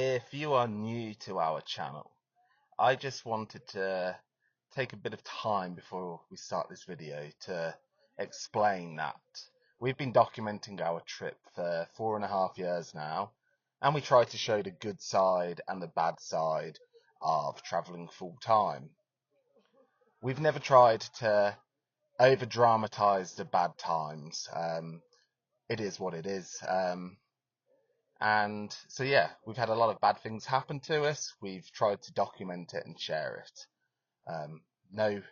If you are new to our channel, I just wanted to take a bit of time before we start this video to explain that we've been documenting our trip for 4.5 years now, and we try to show the good side and the bad side of travelling full time. We've never tried to over dramatise the bad times. It is what it is. And so yeah, we've had a lot of bad things happen to us. We've tried to document it and share it. No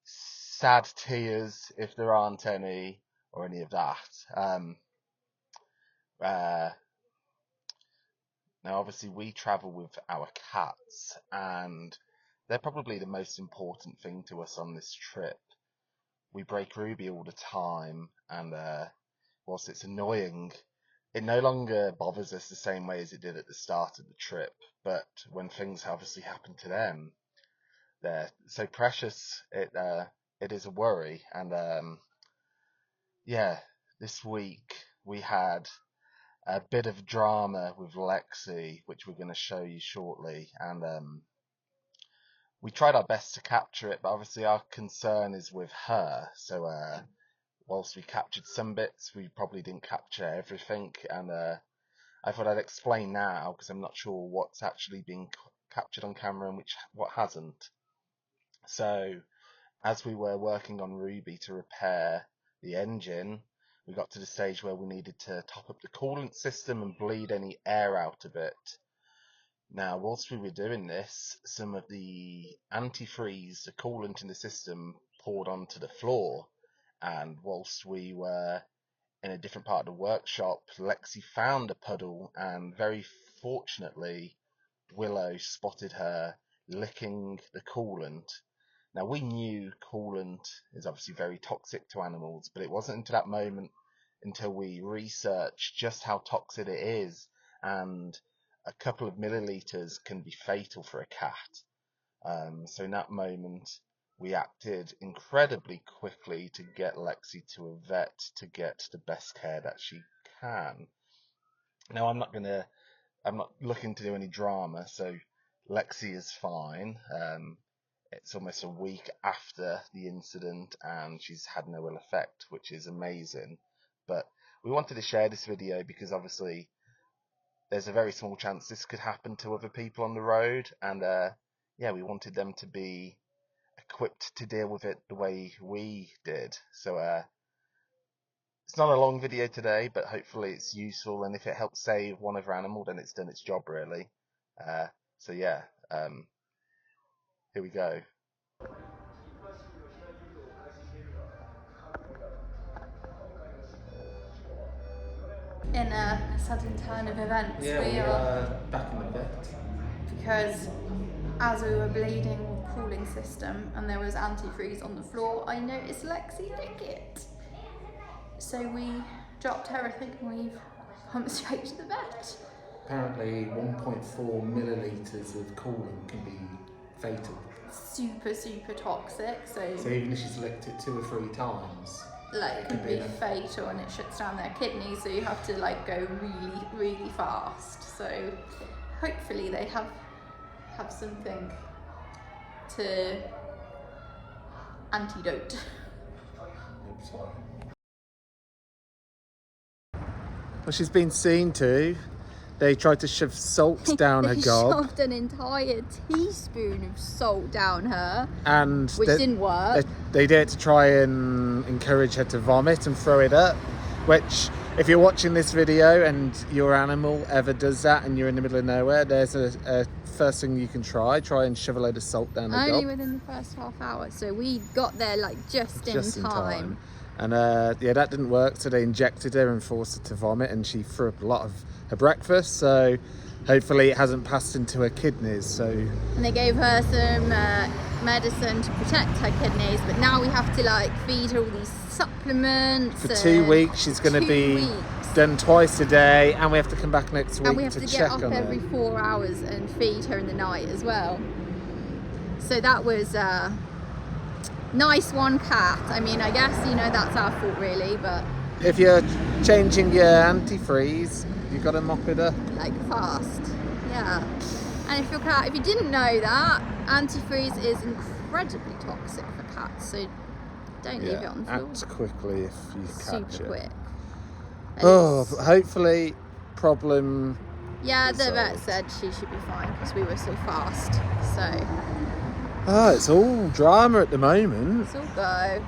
sad tears, if there aren't any, or any of that. Now obviously we travel with our cats, and they're probably the most important thing to us on this trip. We break Ruby all the time, and whilst it's annoying, it no longer bothers us the same way as it did at the start of the trip. But when things obviously happen to them, they're so precious, it is a worry. And yeah, this week we had a bit of drama with Lexi, which we're going to show you shortly, and we tried our best to capture it, but obviously our concern is with her. So whilst we captured some bits, we probably didn't capture everything, and I thought I'd explain now, because I'm not sure what's actually being captured on camera and what hasn't. So as we were working on Ruby to repair the engine, we got to the stage where we needed to top up the coolant system and bleed any air out of it. Now, whilst we were doing this, some of the antifreeze, the coolant in the system, poured onto the floor. And whilst we were in a different part of the workshop, Lexi found a puddle, and very fortunately, Willow spotted her licking the coolant. Now, we knew coolant is obviously very toxic to animals, but it wasn't until that moment, until we researched just how toxic it is, and a couple of milliliters can be fatal for a cat. So in that moment, we acted incredibly quickly to get Lexi to a vet to get the best care that she can. Now, I'm not looking to do any drama, so Lexi is fine. It's almost a week after the incident, and she's had no ill effect, which is amazing. But we wanted to share this video because obviously there's a very small chance this could happen to other people on the road, and yeah, we wanted them to be equipped to deal with it the way we did. So it's not a long video today, but hopefully it's useful, and if it helps save one other animal, then it's done its job really. So yeah, here we go. In a sudden turn of events, Yeah, we are back in the vet. Because as we were bleeding with the cooling system and there was antifreeze on the floor, I noticed Lexi lick it. So we dropped everything and we've come straight to the vet. Apparently 1.4 millilitres of coolant can be fatal. Super toxic. So even if she's licked it 2 or 3 times, like it could be fatal, and it shuts down their kidneys, so you have to like go really fast. So hopefully they have something to antidote. Well, she's been seen to. They tried to shove salt down her gob. They shoved an entire teaspoon of salt down her, and which didn't work. They did it to try and encourage her to vomit and throw it up, which, if you're watching this video and your animal ever does that and you're in the middle of nowhere, there's a first thing you can try and shove a load of salt down her gob. Only within the first half hour, so we got there like just in time. And yeah, that didn't work, so they injected her and forced her to vomit, and she threw up a lot of her breakfast, so hopefully it hasn't passed into her kidneys. So, and they gave her some medicine to protect her kidneys, but now we have to like feed her all these supplements. For 2 weeks, she's going to be done twice a day, and we have to come back next week and we have to to check get up on every her. 4 hours and feed her in the night as well. So that was nice one, cat. I mean, I guess, you know, that's our fault really, but if you're changing your antifreeze, you've got to mop it up. Like fast. Yeah. And if you didn't know that, antifreeze is incredibly toxic for cats, so don't leave it on the floor. Act quickly if you catch Super it. quick. Oh, hopefully problem. Yeah, the vet resolved. said she should be fine because we were so fast. So Oh, it's all drama at the moment. it's all go.